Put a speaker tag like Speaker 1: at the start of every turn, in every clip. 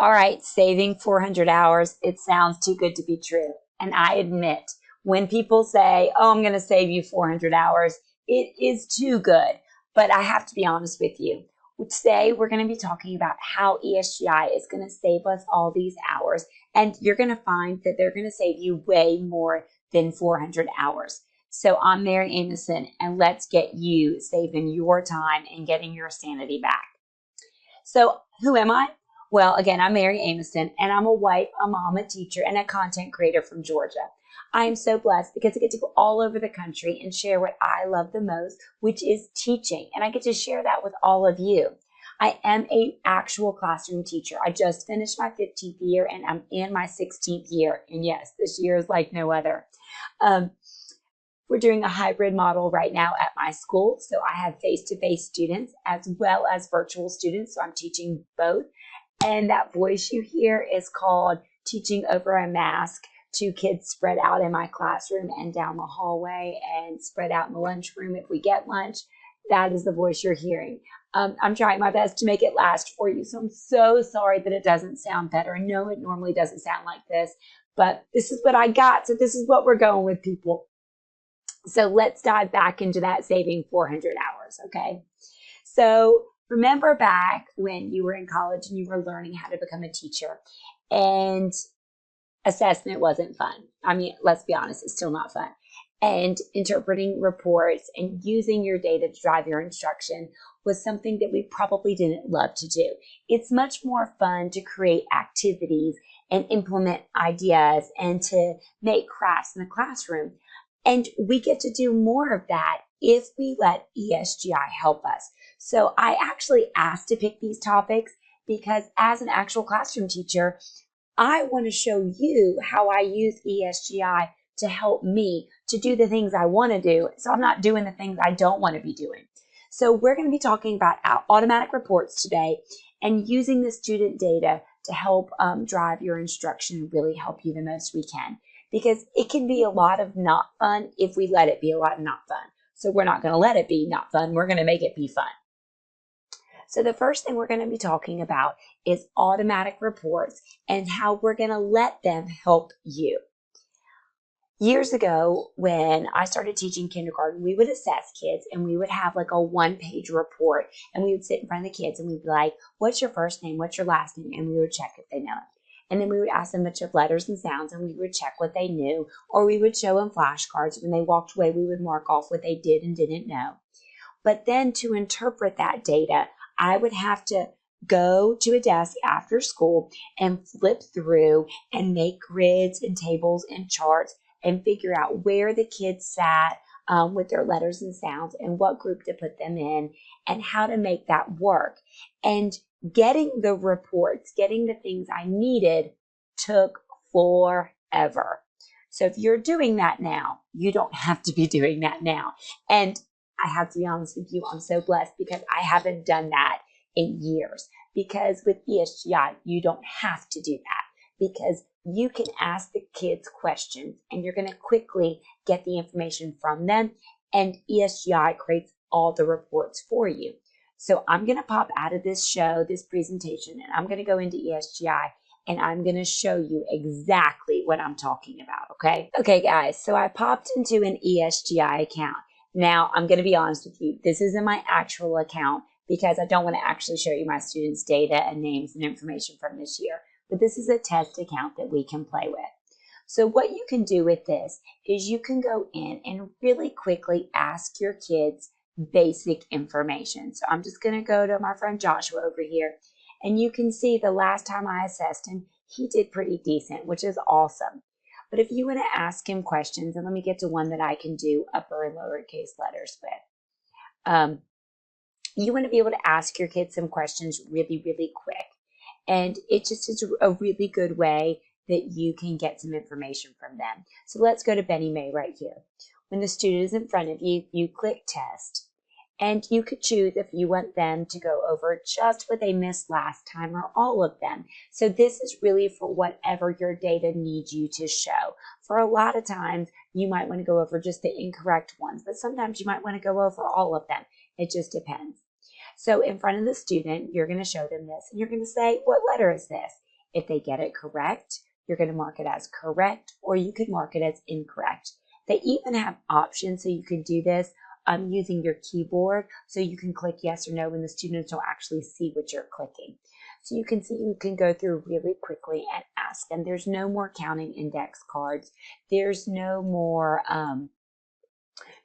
Speaker 1: All right, saving 400 hours, it sounds too good to be true. And I admit, when people say, oh, I'm going to save you 400 hours, it is too good. But I have to be honest with you. Today, we're going to be talking about how ESGI is going to save us all these hours. And you're going to find that they're going to save you way more than 400 hours. So I'm Mary Amison, and let's get you saving your time and getting your sanity back. So who am I? Well, again, I'm Mary Amison, and I'm a wife, a mom, a teacher, and a content creator from Georgia. I am so blessed because I get to go all over the country and share what I love the most, which is teaching, and I get to share that with all of you. I am an actual classroom teacher. I just finished my 15th year, and I'm in my 16th year, and yes, this year is like no other. We're doing a hybrid model right now at my school, so I have face-to-face students as well as virtual students, so I'm teaching both. And that voice you hear is called teaching over a mask to kids spread out in my classroom and down the hallway and spread out in the lunchroom if we get lunch. That is the voice you're hearing. I'm trying my best to make it last for you, so I'm so sorry that it doesn't sound better. I know it normally doesn't sound like this, but this is what I got, so this is what we're going with, people. So let's dive back into that saving 400 hours, okay? So remember back when you were in college and you were learning how to become a teacher and assessment wasn't fun. I mean, let's be honest, it's still not fun. And interpreting reports and using your data to drive your instruction was something that we probably didn't love to do. It's much more fun to create activities and implement ideas and to make crafts in the classroom. And we get to do more of that if we let ESGI help us. So I actually asked to pick these topics because as an actual classroom teacher, I want to show you how I use ESGI to help me to do the things I want to do, so I'm not doing the things I don't want to be doing. So we're going to be talking about automatic reports today and using the student data to help drive your instruction and really help you the most we can. Because it can be a lot of not fun if we let it be a lot of not fun. So we're not going to let it be not fun. We're going to make it be fun. So the first thing we're going to be talking about is automatic reports and how we're going to let them help you. Years ago, when I started teaching kindergarten, we would assess kids and we would have like a one-page report and we would sit in front of the kids and we'd be like, what's your first name? What's your last name? And we would check if they know it. And then we would ask them a bunch of letters and sounds and we would check what they knew, or we would show them flashcards. When they walked away, we would mark off what they did and didn't know. But then to interpret that data, I would have to go to a desk after school and flip through and make grids and tables and charts and figure out where the kids sat with their letters and sounds and what group to put them in and how to make that work. And getting the reports, getting the things I needed took forever. So if you're doing that now, you don't have to be doing that now. And I have to be honest with you, I'm so blessed because I haven't done that in years. Because with ESGI, you don't have to do that because you can ask the kids questions and you're going to quickly get the information from them. And ESGI creates all the reports for you. So I'm going to pop out of this show, this presentation, and I'm going to go into ESGI and I'm going to show you exactly what I'm talking about, okay? Okay, guys, so I popped into an ESGI account. Now, I'm going to be honest with you. This isn't my actual account because I don't want to actually show you my students' data and names and information from this year. But this is a test account that we can play with. So what you can do with this is you can go in and really quickly ask your kids basic information. So I'm just going to go to my friend Joshua over here, and you can see the last time I assessed him, he did pretty decent, which is awesome. But if you want to ask him questions, and let me get to one that I can do upper and lowercase letters with. You want to be able to ask your kids some questions really, really quick. And it just is a really good way that you can get some information from them. So let's go to Benny May right here. When the student is in front of you, you click test. And you could choose if you want them to go over just what they missed last time or all of them. So this is really for whatever your data needs you to show. For a lot of times, you might want to go over just the incorrect ones, but sometimes you might want to go over all of them. It just depends. So in front of the student, you're going to show them this, and you're going to say, what letter is this? If they get it correct, you're going to mark it as correct, or you could mark it as incorrect. They even have options so you can do this using your keyboard, so you can click yes or no when the students don't actually see what you're clicking. So you can see you can go through really quickly and ask them. There's no more counting index cards. There's no more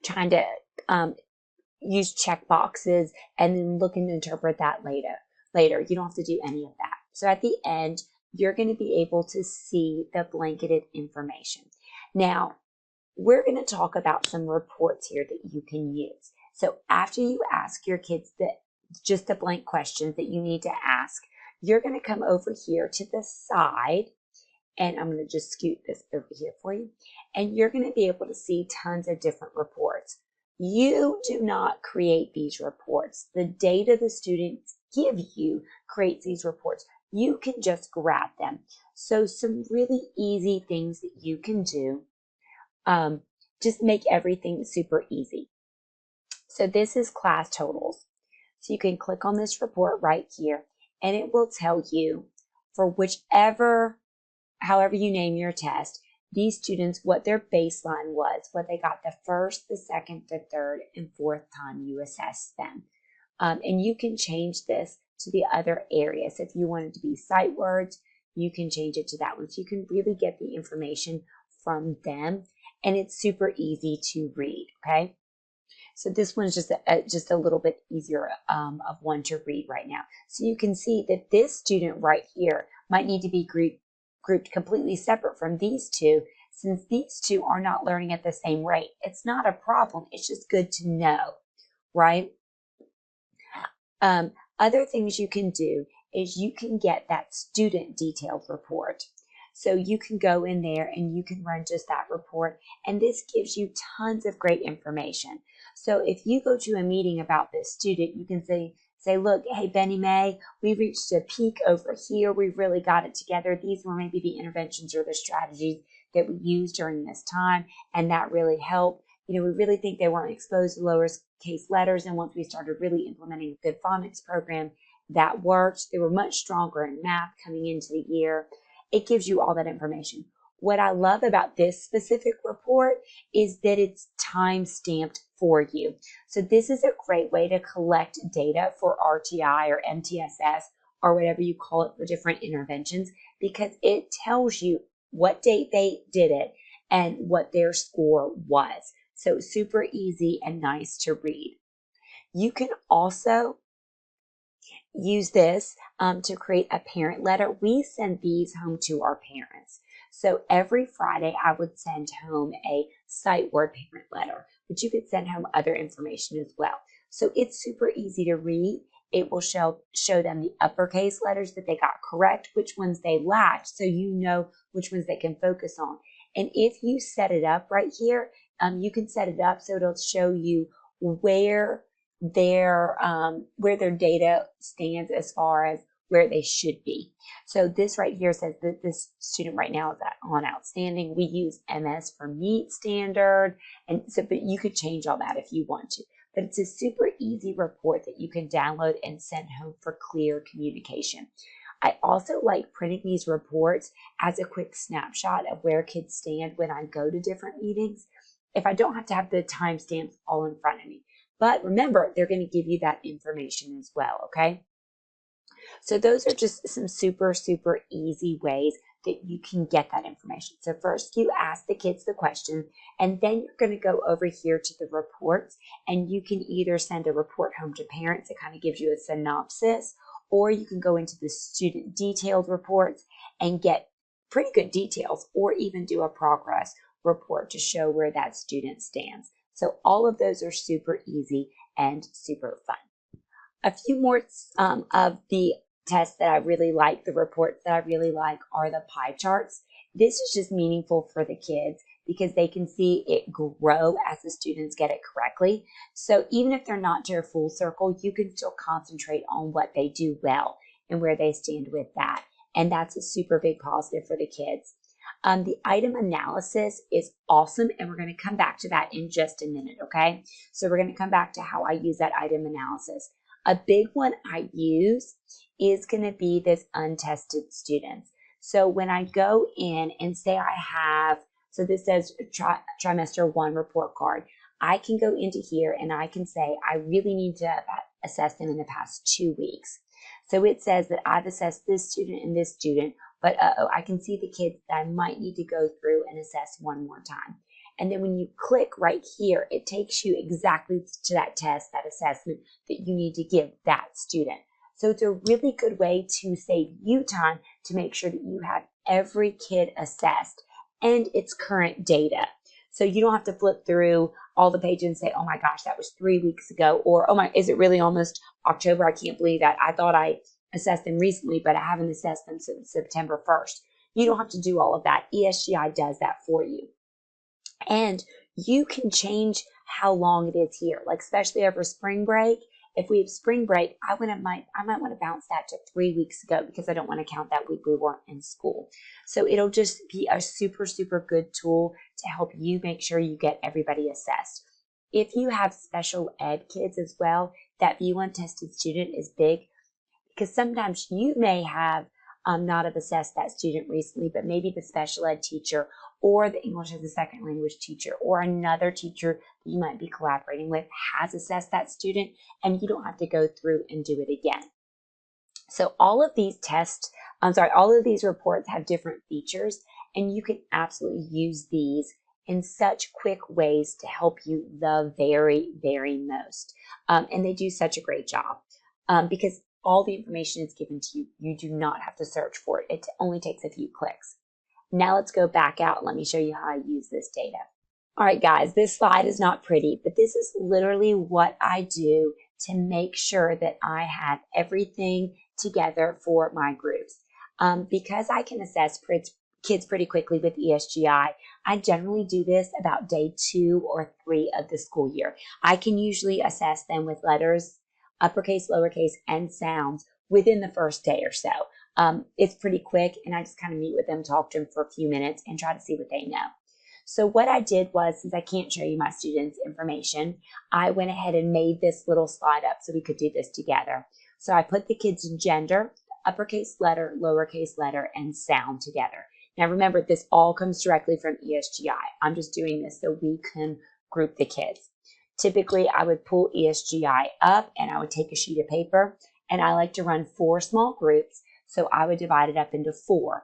Speaker 1: trying to use check boxes and then look and interpret that later. You don't have to do any of that. So at the end, you're going to be able to see the blanketed information. Now, we're going to talk about some reports here that you can use. So after you ask your kids just the blank questions that you need to ask, you're going to come over here to the side, and I'm going to just scoot this over here for you, and you're going to be able to see tons of different reports. You do not create these reports. The data the students give you creates these reports. You can just grab them. So some really easy things that you can do, just make everything super easy. So this is class totals. So you can click on this report right here, and it will tell you for however you name your test, these students, what their baseline was, what they got the first, the second, the third, and fourth time you assessed them. And you can change this to the other areas. If you want it to be sight words, you can change it to that one. So you can really get the information from them, and it's super easy to read, okay? So this one's just a little bit easier of one to read right now. So you can see that this student right here might need to be grouped completely separate from these two, since these two are not learning at the same rate. It's not a problem. It's just good to know, right? Other things you can do is you can get that student detailed report. So you can go in there and you can run just that report, and this gives you tons of great information. So if you go to a meeting about this student, you can say, look, hey, Benny Mae, we reached a peak over here. We really got it together. These were maybe the interventions or the strategies that we used during this time, and that really helped. We really think they weren't exposed to lower case letters, and once we started really implementing a good phonics program, that worked. They were much stronger in math coming into the year. It gives you all that information. What I love about this specific report is that it's time stamped for you. So this is a great way to collect data for RTI or MTSS or whatever you call it for different interventions, because it tells you what date they did it and what their score was. So super easy and nice to read. You can also use this to create a parent letter. We send these home to our parents. So every Friday, I would send home a sight word parent letter, but you could send home other information as well. So it's super easy to read. It will show them the uppercase letters that they got correct, which ones they lacked, so you know which ones they can focus on. And if you set it up right here, you can set it up so it'll show you where their data stands as far as where they should be. So this right here says that this student right now is on outstanding. We use MS for meet standard, and so but you could change all that if you want to. But it's a super easy report that you can download and send home for clear communication. I also like printing these reports as a quick snapshot of where kids stand when I go to different meetings, if I don't have to have the timestamps all in front of me. But remember, they're going to give you that information as well, okay? So those are just some super, super easy ways that you can get that information. So first you ask the kids the question, and then you're going to go over here to the reports, and you can either send a report home to parents that kind of gives you a synopsis, or you can go into the student detailed reports and get pretty good details, or even do a progress report to show where that student stands. So all of those are super easy and super fun. A few more of the tests that I really like, the reports that I really like, are the pie charts. This is just meaningful for the kids because they can see it grow as the students get it correctly. So even if they're not to a full circle, you can still concentrate on what they do well and where they stand with that. And that's a super big positive for the kids. The item analysis is awesome, and we're going to come back to that in just a minute, okay? So we're going to come back to how I use that item analysis. A big one I use is going to be this untested students. So when I go in and say I have, so this says trimester 1 report card, I can go into here and I can say I really need to assess them in the past 2 weeks. So it says that I've assessed this student and this student, but I can see the kids that I might need to go through and assess one more time. And then when you click right here, it takes you exactly to that test, that assessment that you need to give that student. So it's a really good way to save you time to make sure that you have every kid assessed and its current data. So you don't have to flip through all the pages and say, oh my gosh, that was 3 weeks ago, or oh my, is it really almost October? I can't believe that. I thought I assessed them recently, but I haven't assessed them since September 1st. You don't have to do all of that. ESGI does that for you. And you can change how long it is here, like especially over spring break. If we have spring break, I might want to bounce that to 3 weeks ago because I don't want to count that week we weren't in school. So it'll just be a super, super good tool to help you make sure you get everybody assessed. If you have special ed kids as well, that view untested student is big because sometimes you may have not have assessed that student recently, but maybe the special ed teacher or the English as a second language teacher or another teacher that you might be collaborating with has assessed that student, and you don't have to go through and do it again. So all of these all of these reports have different features, and you can absolutely use these in such quick ways to help you the very, very most. And they do such a great job because all the information is given to you. You do not have to search for it. It only takes a few clicks. Now let's go back out. Let me show you how I use this data. All right, guys, this slide is not pretty, but this is literally what I do to make sure that I have everything together for my groups. Because I can assess kids pretty quickly with ESGI, I generally do this about day 2 or 3 of the school year. I can usually assess them with letters, uppercase, lowercase, and sounds within the first day or so. It's pretty quick, and I just kind of meet with them, talk to them for a few minutes, and try to see what they know. So what I did was, since I can't show you my students' information, I went ahead and made this little slide up so we could do this together. So I put the kids' gender, uppercase letter, lowercase letter, and sound together. Now remember, this all comes directly from ESGI. I'm just doing this so we can group the kids. Typically, I would pull ESGI up and I would take a sheet of paper, and I like to run 4 small groups, so I would divide it up into 4.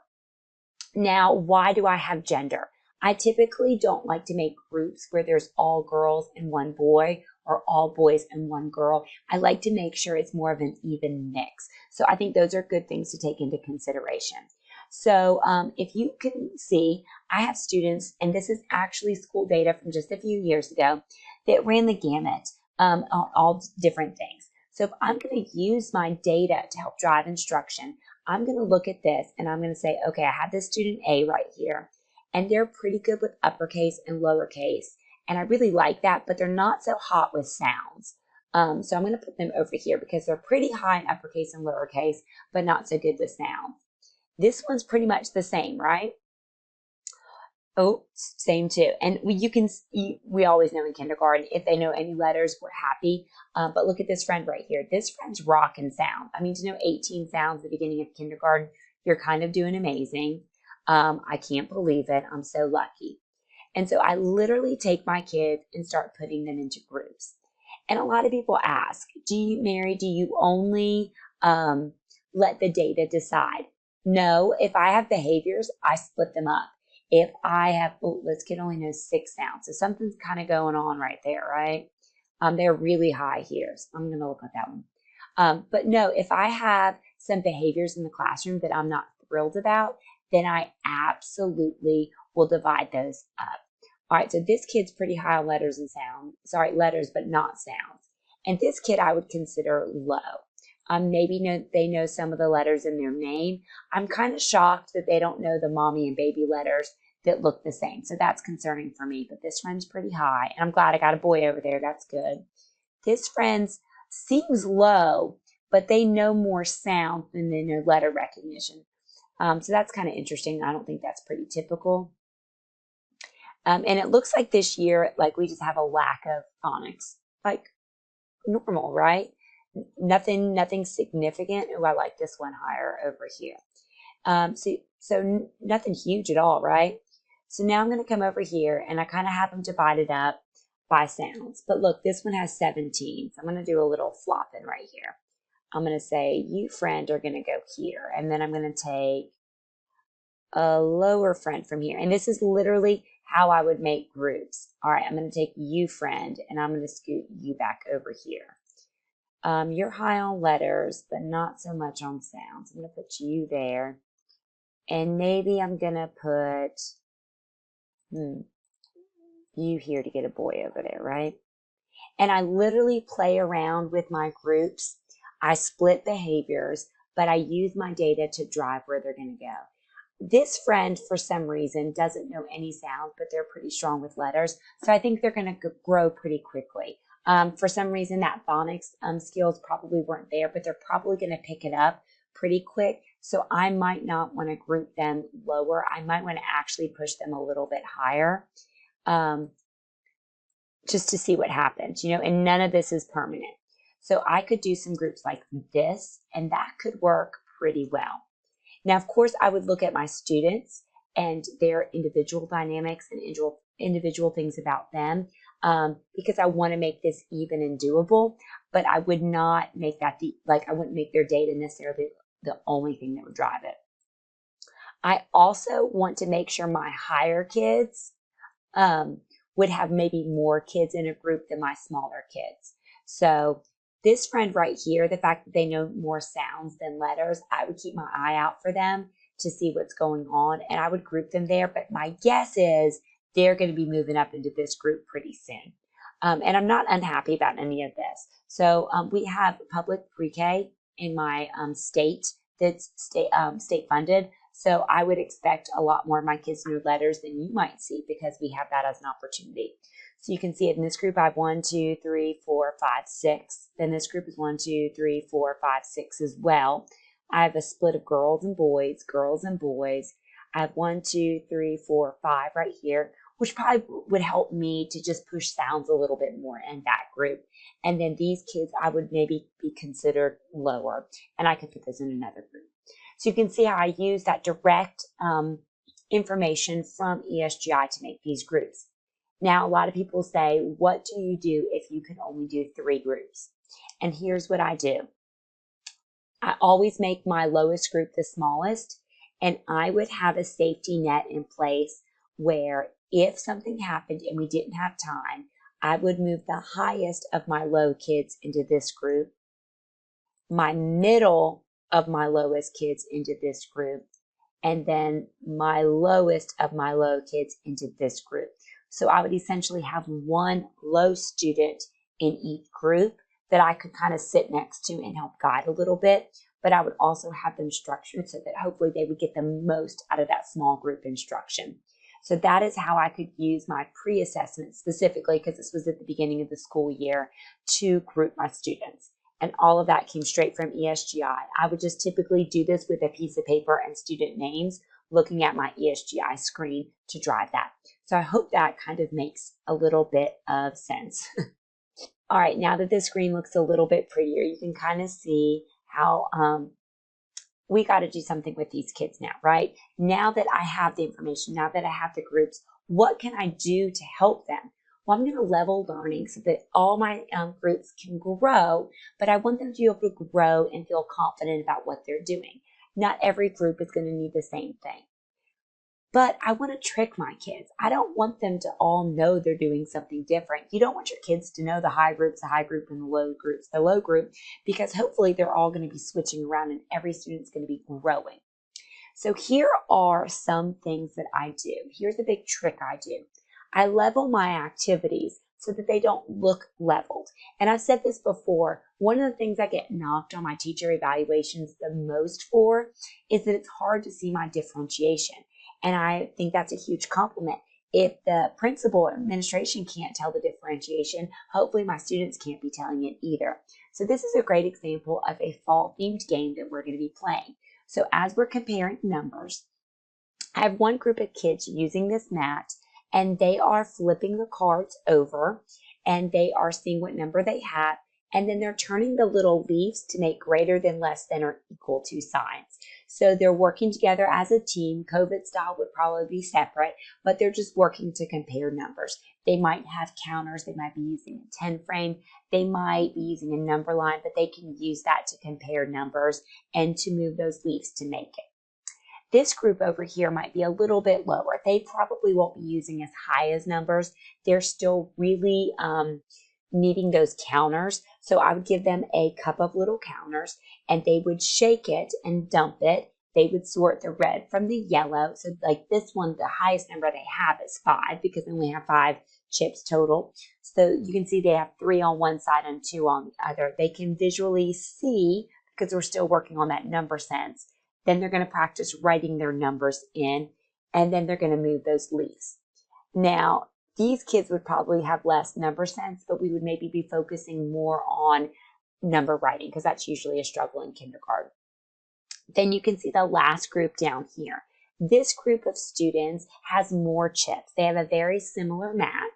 Speaker 1: Now, why do I have gender? I typically don't like to make groups where there's all girls and 1 boy or all boys and 1 girl. I like to make sure it's more of an even mix. So I think those are good things to take into consideration. So if you can see, I have students, and this is actually school data from just a few years ago, that ran the gamut on all different things. So if I'm going to use my data to help drive instruction, I'm going to look at this and I'm going to say, okay, I have this student A right here, and they're pretty good with uppercase and lowercase. And I really like that, but they're not so hot with sounds. So I'm going to put them over here because they're pretty high in uppercase and lowercase, but not so good with sounds. This one's pretty much the same, right? Oh, same too. And we always know in kindergarten, if they know any letters, we're happy. But look at this friend right here. This friend's rockin' sound. I mean, to know 18 sounds at the beginning of kindergarten, you're kind of doing amazing. I can't believe it. I'm so lucky. And so I literally take my kids and start putting them into groups. And a lot of people ask, Mary, do you only let the data decide? No, if I have behaviors, I split them up. If I have, this kid only knows 6 sounds. So something's kind of going on right there, right? They're really high here. So I'm going to look at that one. But no, if I have some behaviors in the classroom that I'm not thrilled about, then I absolutely will divide those up. All right, so this kid's pretty high on letters and sound. Sorry, letters, but not sounds. And this kid I would consider low. Maybe they know some of the letters in their name. I'm kind of shocked that they don't know the mommy and baby letters that look the same. So that's concerning for me. But this friend's pretty high. And I'm glad I got a boy over there. That's good. This friend seems low, but they know more sound than they know letter recognition. So that's kind of interesting. I don't think that's pretty typical. And it looks like this year, like we just have a lack of phonics. Like normal, right? Nothing significant. Oh, I like this one higher over here. So So nothing huge at all, right? So now I'm going to come over here and I kind of have them divided up by sounds. But look, this one has 17. So I'm going to do a little flopping right here. I'm going to say you friend are going to go here. And then I'm going to take a lower friend from here. And this is literally how I would make groups. All right, I'm going to take you friend and I'm going to scoot you back over here. You're high on letters, but not so much on sounds. I'm going to put you there. And maybe I'm going to put you here to get a boy over there, right? And I literally play around with my groups. I split behaviors, but I use my data to drive where they're going to go. This friend, for some reason, doesn't know any sounds, but they're pretty strong with letters. So I think they're going to grow pretty quickly. For some reason, that phonics skills probably weren't there, but they're probably going to pick it up pretty quick. So I might not want to group them lower. I might want to actually push them a little bit higher just to see what happens, and none of this is permanent. So I could do some groups like this, and that could work pretty well. Now, of course, I would look at my students and their individual dynamics and individual things about them because I want to make this even and doable, but I would not make that I wouldn't make their data necessarily the only thing that would drive it. I also want to make sure my higher kids would have maybe more kids in a group than my smaller kids. So this friend right here, the fact that they know more sounds than letters, I would keep my eye out for them to see what's going on, and I would group them there. But my guess is they're going to be moving up into this group pretty soon. And I'm not unhappy about any of this. So we have public pre-K in my state that's state funded. So I would expect a lot more of my kids to know letters than you might see because we have that as an opportunity. So you can see it in this group, I have 1, 2, 3, 4, 5, 6. Then this group is 1, 2, 3, 4, 5, 6 as well. I have a split of girls and boys, girls and boys. I have 1, 2, 3, 4, 5 right here, which probably would help me to just push sounds a little bit more in that group. And then these kids, I would maybe be considered lower, and I could put this in another group. So you can see how I use that direct information from ESGI to make these groups. Now, a lot of people say, what do you do if you can only do 3 groups? And here's what I do. I always make my lowest group the smallest, and I would have a safety net in place where if something happened and we didn't have time, I would move the highest of my low kids into this group, my middle of my lowest kids into this group, and then my lowest of my low kids into this group. So I would essentially have one low student in each group that I could kind of sit next to and help guide a little bit, but I would also have them structured so that hopefully they would get the most out of that small group instruction. So that is how I could use my pre-assessment specifically, because this was at the beginning of the school year, to group my students. And all of that came straight from ESGI. I would just typically do this with a piece of paper and student names, looking at my ESGI screen to drive that. So I hope that kind of makes a little bit of sense. All right, now that the screen looks a little bit prettier, you can kind of see how we got to do something with these kids now, right? Now that I have the information, now that I have the groups, what can I do to help them? Well, I'm going to level learning so that all my groups can grow, but I want them to be able to grow and feel confident about what they're doing. Not every group is going to need the same thing. But I want to trick my kids. I don't want them to all know they're doing something different. You don't want your kids to know the high group's the high group and the low group, because hopefully they're all going to be switching around and every student's going to be growing. So here are some things that I do. Here's a big trick I do. I level my activities so that they don't look leveled. And I've said this before, one of the things I get knocked on my teacher evaluations the most for is that it's hard to see my differentiation. And I think that's a huge compliment. If the principal or administration can't tell the differentiation, hopefully my students can't be telling it either. So this is a great example of a fall-themed game that we're going to be playing. So as we're comparing numbers, I have one group of kids using this mat, and they are flipping the cards over, and they are seeing what number they have, And then they're turning the little leaves to make greater than, less than, or equal to signs. So they're working together as a team. COVID style would probably be separate, but they're just working to compare numbers. They might have counters. They might be using a 10 frame. They might be using a number line, but they can use that to compare numbers and to move those leaves to make it. This group over here might be a little bit lower. They probably won't be using as high as numbers. They're still really needing those counters. So I would give them a cup of little counters and they would shake it and dump it. They would sort the red from the yellow. So like this one, the highest number they have is 5 because they only have 5 chips total. So you can see they have 3 on one side and 2 on the other. They can visually see because we're still working on that number sense. Then they're going to practice writing their numbers in, and then they're going to move those leaves. Now, these kids would probably have less number sense, but we would maybe be focusing more on number writing because that's usually a struggle in kindergarten. Then you can see the last group down here. This group of students has more chips. They have a very similar mat,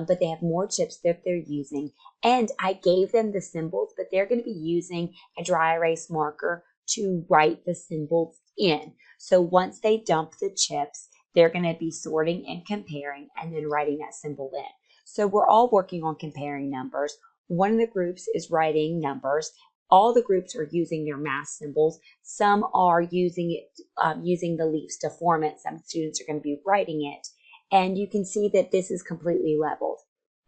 Speaker 1: but they have more chips that they're using. And I gave them the symbols, but they're going to be using a dry erase marker to write the symbols in. So once they dump the chips, they're going to be sorting and comparing and then writing that symbol in. So we're all working on comparing numbers. One of the groups is writing numbers. All the groups are using their math symbols. Some are using it, using the leaves to form it. Some students are going to be writing it. And you can see that this is completely leveled.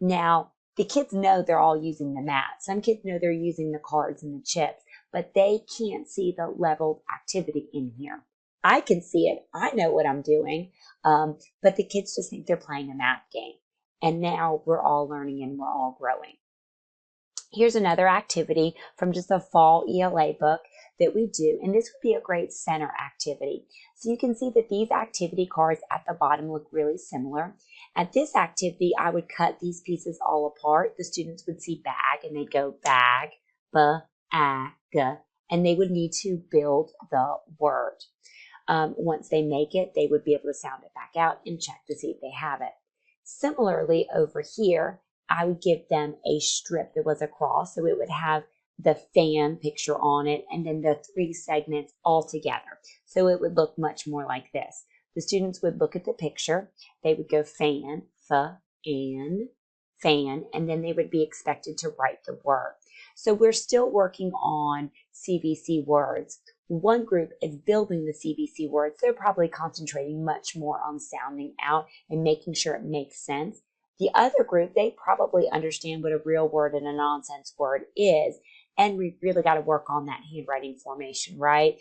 Speaker 1: Now, the kids know they're all using the mat. Some kids know they're using the cards and the chips, but they can't see the leveled activity in here. I can see it. I know what I'm doing, but the kids just think they're playing a math game. And now we're all learning and we're all growing. Here's another activity from just a fall ELA book that we do, and this would be a great center activity. So you can see that these activity cards at the bottom look really similar. At this activity, I would cut these pieces all apart. The students would see bag, and they'd go bag, b-a-g, and they would need to build the word. Once they make it, they would be able to sound it back out and check to see if they have it. Similarly, over here, I would give them a strip that was a cross, so it would have the fan picture on it and then the 3 segments all together. So it would look much more like this. The students would look at the picture, they would go fan, and fan, and then they would be expected to write the word. So we're still working on CVC words. One group is building the CVC words. They're probably concentrating much more on sounding out and making sure it makes sense. The other group, they probably understand what a real word and a nonsense word is, and we really got to work on that handwriting formation, right?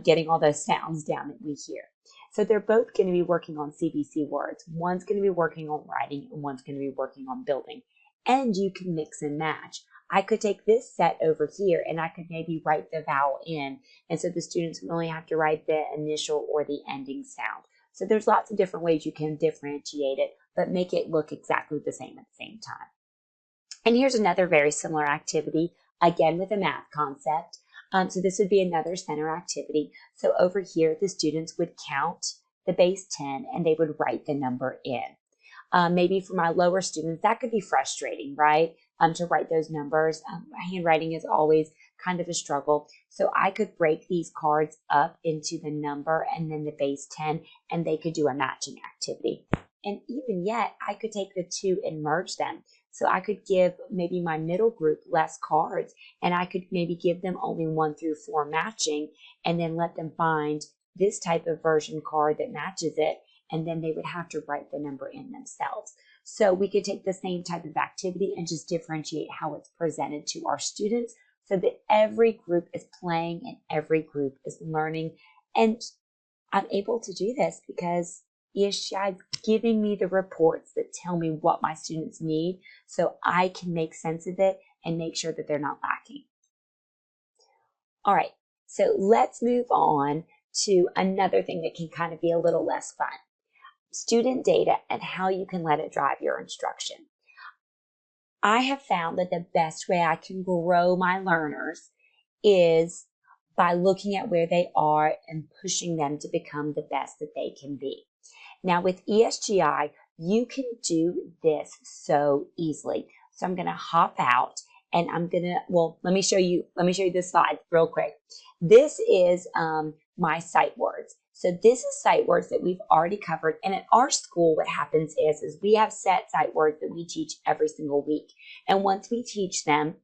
Speaker 1: Getting all those sounds down that we hear. So they're both going to be working on CVC words. One's going to be working on writing, and one's going to be working on building. And you can mix and match. I could take this set over here, and I could maybe write the vowel in, and so the students would only have to write the initial or the ending sound. So there's lots of different ways you can differentiate it, but make it look exactly the same at the same time. And here's another very similar activity, again with a math concept. So this would be another center activity. So over here, the students would count the base 10 and they would write the number in. Maybe for my lower students, that could be frustrating, right? To write those numbers. Handwriting is always kind of a struggle. So I could break these cards up into the number and then the base 10, and they could do a matching activity. And even yet, I could take the 2 and merge them. So I could give maybe my middle group less cards, and I could maybe give them only 1 through 4 matching, and then let them find this type of version card that matches it, and then they would have to write the number in themselves. So we could take the same type of activity and just differentiate how it's presented to our students so that every group is playing and every group is learning. And I'm able to do this because ESGI is giving me the reports that tell me what my students need so I can make sense of it and make sure that they're not lacking. All right, so let's move on to another thing that can kind of be a little less fun. Student data and how you can let it drive your instruction. I have found that the best way I can grow my learners is by looking at where they are and pushing them to become the best that they can be. Now with ESGI, you can do this so easily. So I'm going to hop out and well, let me show you this slide real quick. This is my sight words. So this is sight words that we've already covered. And at our school, what happens is we have set sight words that we teach every single week. And once we teach them,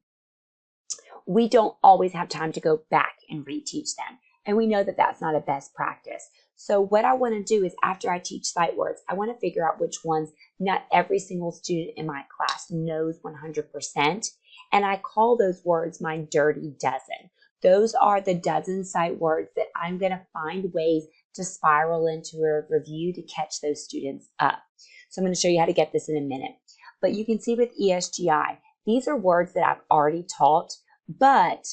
Speaker 1: we don't always have time to go back and reteach them. And we know that that's not a best practice. So what I want to do is after I teach sight words, I want to figure out which ones not every single student in my class knows 100%. And I call those words my dirty dozen. Those are the dozen sight words that I'm going to find ways to spiral into a review to catch those students up. So I'm going to show you how to get this in a minute. But you can see with ESGI, these are words that I've already taught, but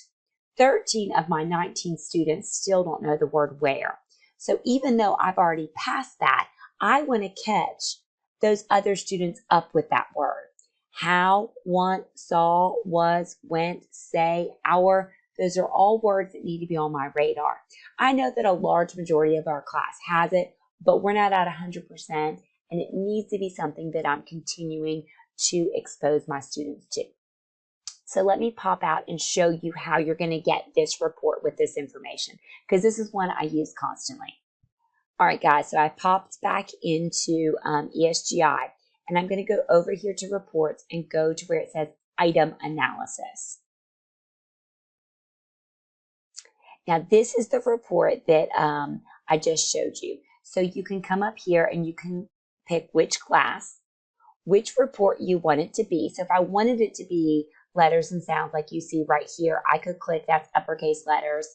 Speaker 1: 13 of my 19 students still don't know the word where. So even though I've already passed that, I want to catch those other students up with that word. How, want, saw, was, went, say, our. Those are all words that need to be on my radar. I know that a large majority of our class has it, but we're not at 100%, and it needs to be something that I'm continuing to expose my students to. So let me pop out and show you how you're going to get this report with this information, because this is one I use constantly. All right, guys, so I popped back into ESGI, and I'm going to go over here to reports and go to where it says item analysis. Now, this is the report that I just showed you. So you can come up here and you can pick which class, which report you want it to be. So if I wanted it to be letters and sounds like you see right here, I could click that's uppercase letters.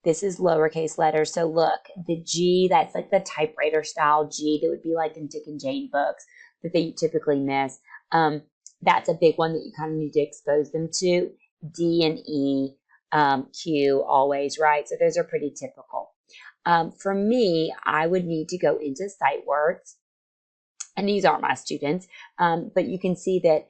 Speaker 1: This is lowercase letters. So look, the G, that's like the typewriter style G that would be like in Dick and Jane books that they typically miss. That's a big one that you kind of need to expose them to. D and E. Q always, right? So those are pretty typical. For me, I would need to go into sight words, and these aren't my students, but you can see that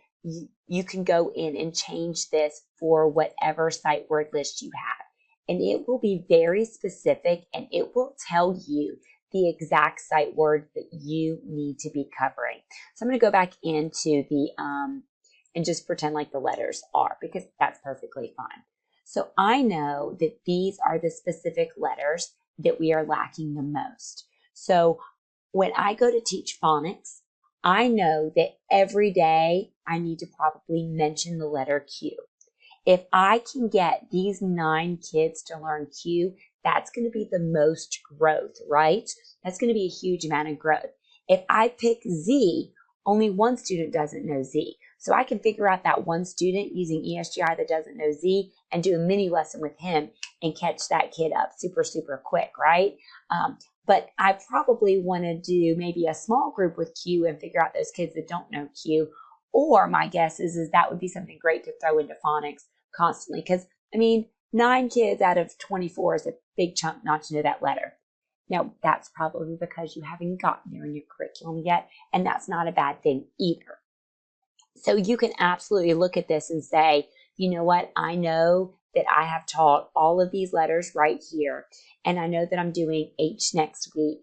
Speaker 1: you can go in and change this for whatever sight word list you have, and it will be very specific, and it will tell you the exact sight word that you need to be covering. So I'm going to go back into the and just pretend like the letters are, because that's perfectly fine. So I know that these are the specific letters that we are lacking the most. So when I go to teach phonics, I know that every day I need to probably mention the letter Q. If I can get these 9 kids to learn Q, that's going to be the most growth, right? That's going to be a huge amount of growth. If I pick Z, only one student doesn't know Z. So I can figure out that one student using ESGI that doesn't know Z and do a mini lesson with him and catch that kid up super, super quick, right? But I probably want to do maybe a small group with Q and figure out those kids that don't know Q. Or my guess is that would be something great to throw into phonics constantly. Because, I mean, 9 kids out of 24 is a big chunk not to know that letter. Now, that's probably because you haven't gotten there in your curriculum yet, and that's not a bad thing either. So you can absolutely look at this and say, you know what, I know that I have taught all of these letters right here, and I know that I'm doing H next week.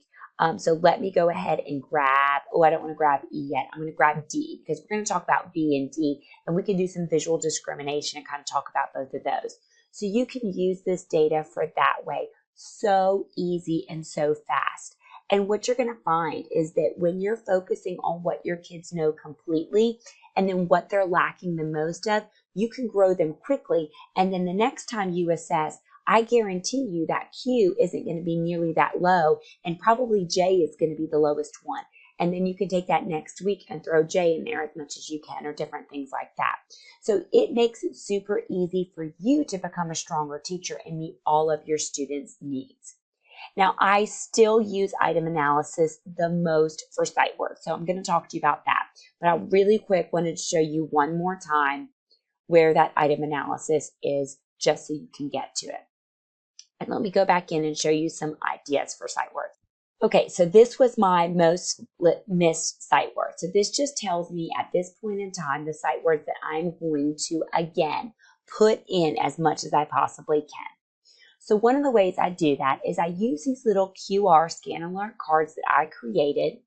Speaker 1: So let me go ahead and grab, I don't want to grab E yet. I'm going to grab D, because we're going to talk about B and D, and we can do some visual discrimination and kind of talk about both of those. So you can use this data for that way. So easy and so fast. And what you're going to find is that when you're focusing on what your kids know completely and then what they're lacking the most of, you can grow them quickly. And then the next time you assess, I guarantee you that Q isn't going to be nearly that low, and probably J is going to be the lowest one. And then you can take that next week and throw J in there as much as you can, or different things like that. So it makes it super easy for you to become a stronger teacher and meet all of your students' needs. Now, I still use item analysis the most for sight words, so I'm going to talk to you about that. But I really quick wanted to show you one more time where that item analysis is, just so you can get to it. And let me go back in and show you some ideas for sight words. Okay, so this was my most missed sight word. So this just tells me at this point in time the sight words that I'm going to, again, put in as much as I possibly can. So one of the ways I do that is I use these little QR scan and learn cards that I created,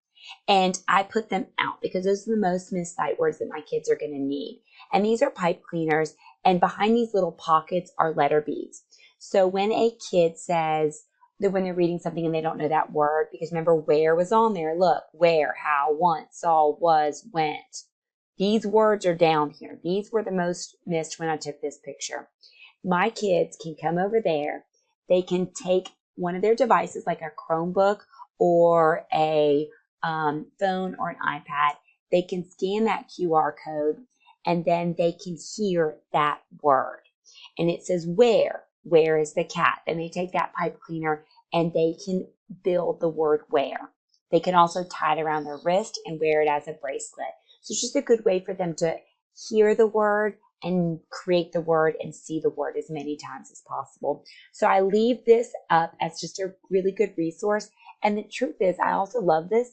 Speaker 1: And I put them out because those are the most missed sight words that my kids are going to need. And these are pipe cleaners. And behind these little pockets are letter beads. So when a kid says that when they're reading something and they don't know that word, because remember where was on there, look, where, how, once, saw, was, went. These words are down here. These were the most missed when I took this picture. My kids can come over there. They can take one of their devices like a Chromebook or a phone or an iPad. They can scan that QR code and then they can hear that word. And it says where is the cat? Then they take that pipe cleaner and they can build the word where. They can also tie it around their wrist and wear it as a bracelet. So it's just a good way for them to hear the word and create the word and see the word as many times as possible. So I leave this up as just a really good resource. And the truth is, I also love this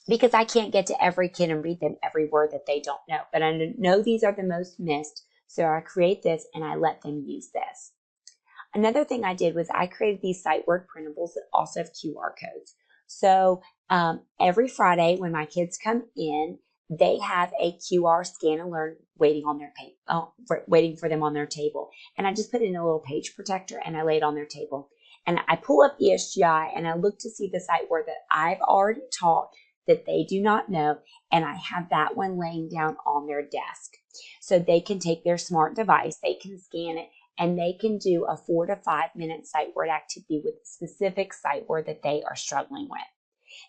Speaker 1: because I can't get to every kid and read them every word that they don't know. But I know these are the most missed. So I create this and I let them use this. Another thing I did was I created these sight word printables that also have QR codes. So every Friday when my kids come in, they have a QR scan and learn waiting on their waiting for them on their table. And I just put in a little page protector and I lay it on their table. And I pull up ESGI and I look to see the sight word that I've already taught that they do not know. And I have that one laying down on their desk. So they can take their smart device, they can scan it, and they can do a 4 to 5 minute sight word activity with a specific sight word that they are struggling with.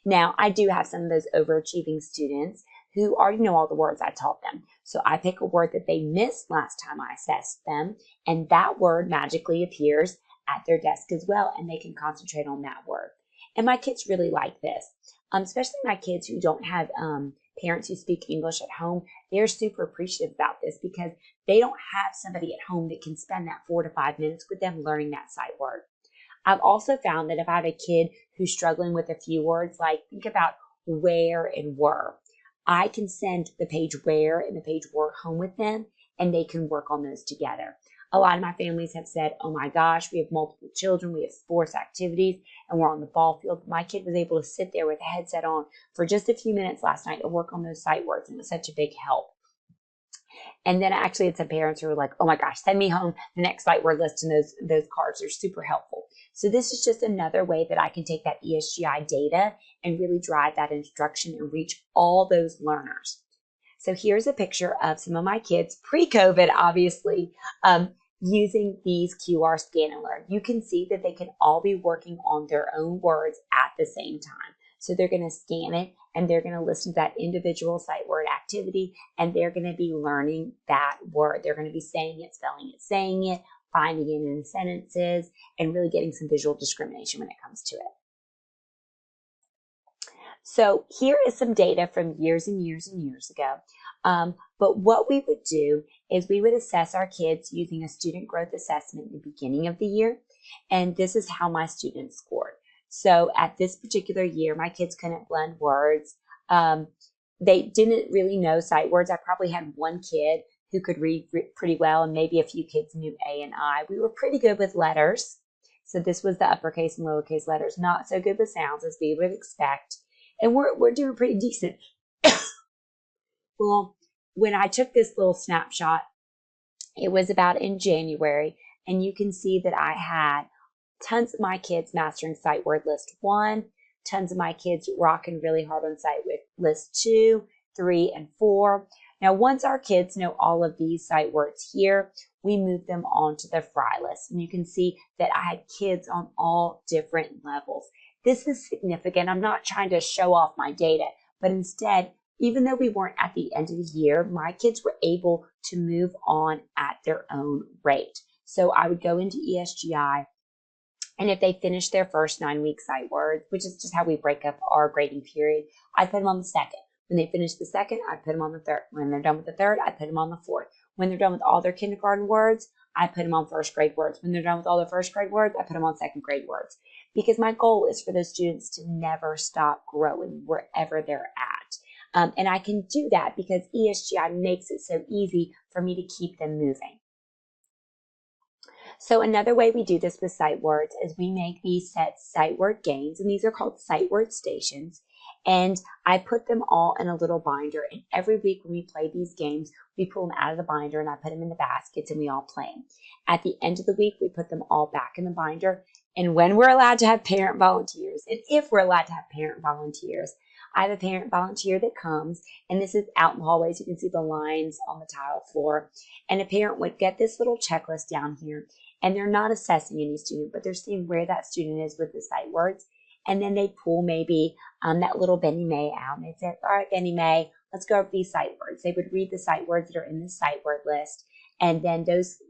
Speaker 1: Now, I do have some of those overachieving students who already know all the words I taught them. So I pick a word that they missed last time I assessed them, and that word magically appears at their desk as well, and they can concentrate on that word. And my kids really like this, especially my kids who don't have parents who speak English at home. They're super appreciative about this because they don't have somebody at home that can spend that 4 to 5 minutes with them learning that sight word. I've also found that if I have a kid who's struggling with a few words, like think about where and were, I can send the page where and the page were home with them and they can work on those together. A lot of my families have said, oh my gosh, we have multiple children, we have sports activities, and we're on the ball field. My kid was able to sit there with a headset on for just a few minutes last night and work on those sight words, and it was such a big help. And then I actually had some parents who were like, oh my gosh, send me home the next sight word list, and those cards are super helpful. So this is just another way that I can take that ESGI data and really drive that instruction and reach all those learners. So here's a picture of some of my kids pre-COVID, obviously, using these QR scan and learn. You can see that they can all be working on their own words at the same time. So they're going to scan it and they're going to listen to that individual sight word activity and they're going to be learning that word. They're going to be saying it, spelling it, saying it, finding it in sentences, and really getting some visual discrimination when it comes to it. So here is some data from years and years and years ago. But what we would do is we would assess our kids using a student growth assessment at the beginning of the year. And this is how my students scored. So at this particular year, my kids couldn't blend words. They didn't really know sight words. I probably had one kid who could read pretty well, and maybe a few kids knew A and I. We were pretty good with letters. So this was the uppercase and lowercase letters, not so good with sounds as we would expect. And we're doing pretty decent. Well, when I took this little snapshot, it was about in January, and you can see that I had tons of my kids mastering sight word list 1, tons of my kids rocking really hard on sight word list 2, 3, and 4. Now, once our kids know all of these sight words here, we move them on to the fry list. And you can see that I had kids on all different levels. This is significant. I'm not trying to show off my data, but instead, even though we weren't at the end of the year, my kids were able to move on at their own rate. So I would go into ESGI, and if they finished their first 9-week sight words, which is just how we break up our grading period, I'd put them on the second. When they finish the second, I'd put them on the third. When they're done with the third, I'd put them on the fourth. When they're done with all their kindergarten words, I put them on first grade words. When they're done with all their first grade words, I put them on second grade words. Because my goal is for those students to never stop growing wherever they're at. And I can do that because ESGI makes it so easy for me to keep them moving. So another way we do this with sight words is we make these set sight word games, and these are called sight word stations. And I put them all in a little binder. And every week when we play these games, we pull them out of the binder and I put them in the baskets and we all play them. At the end of the week, we put them all back in the binder. And when we're allowed to have parent volunteers, and if we're allowed to have parent volunteers, I have a parent volunteer that comes, and this is out in the hallways. You can see the lines on the tile floor. And a parent would get this little checklist down here, and they're not assessing any student, but they're seeing where that student is with the sight words. And then they pull maybe that little Benny May out, and they'd say, all right, Benny May, let's go over these sight words. They would read the sight words that are in the sight word list, and then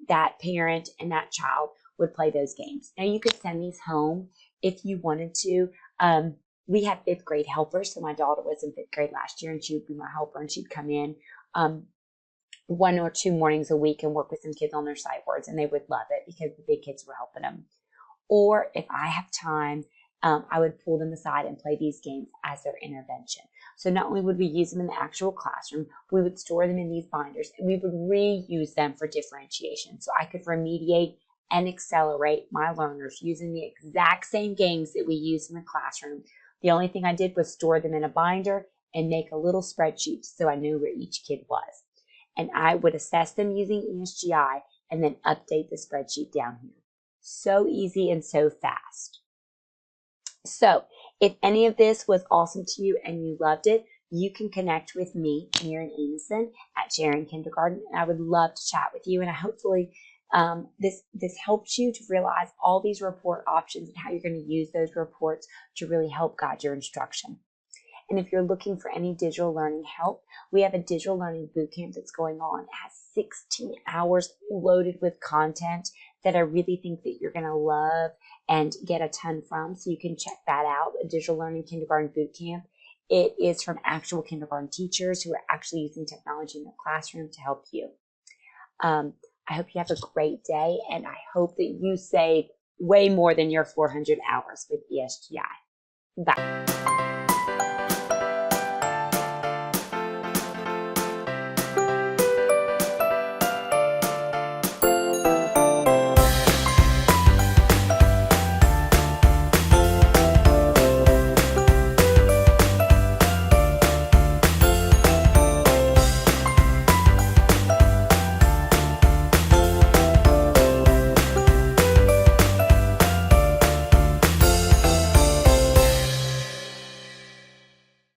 Speaker 1: that parent and that child would play those games. Now, you could send these home if you wanted to. We have 5th grade helpers, so my daughter was in 5th grade last year, and she would be my helper, and she'd come in 1 or 2 mornings a week and work with some kids on their sight words, and they would love it because the big kids were helping them. Or if I have time, I would pull them aside and play these games as their intervention. So not only would we use them in the actual classroom, we would store them in these binders, and we would reuse them for differentiation. So I could remediate and accelerate my learners using the exact same games that we use in the classroom. The only thing I did was store them in a binder and make a little spreadsheet so I knew where each kid was. And I would assess them using ESGI and then update the spreadsheet down here. So easy and so fast. So if any of this was awesome to you and you loved it, you can connect with me, Maren Amison, at Sharing Kindergarten. And I would love to chat with you. And hopefully this helps you to realize all these report options and how you're going to use those reports to really help guide your instruction. And if you're looking for any digital learning help, we have a digital learning bootcamp that's going on. It has 16 hours loaded with content that I really think that you're going to love and get a ton from. So you can check that out, a digital learning kindergarten bootcamp. It is from actual kindergarten teachers who are actually using technology in the classroom to help you. I hope you have a great day, and I hope that you save way more than your 400 hours with ESGI. Bye.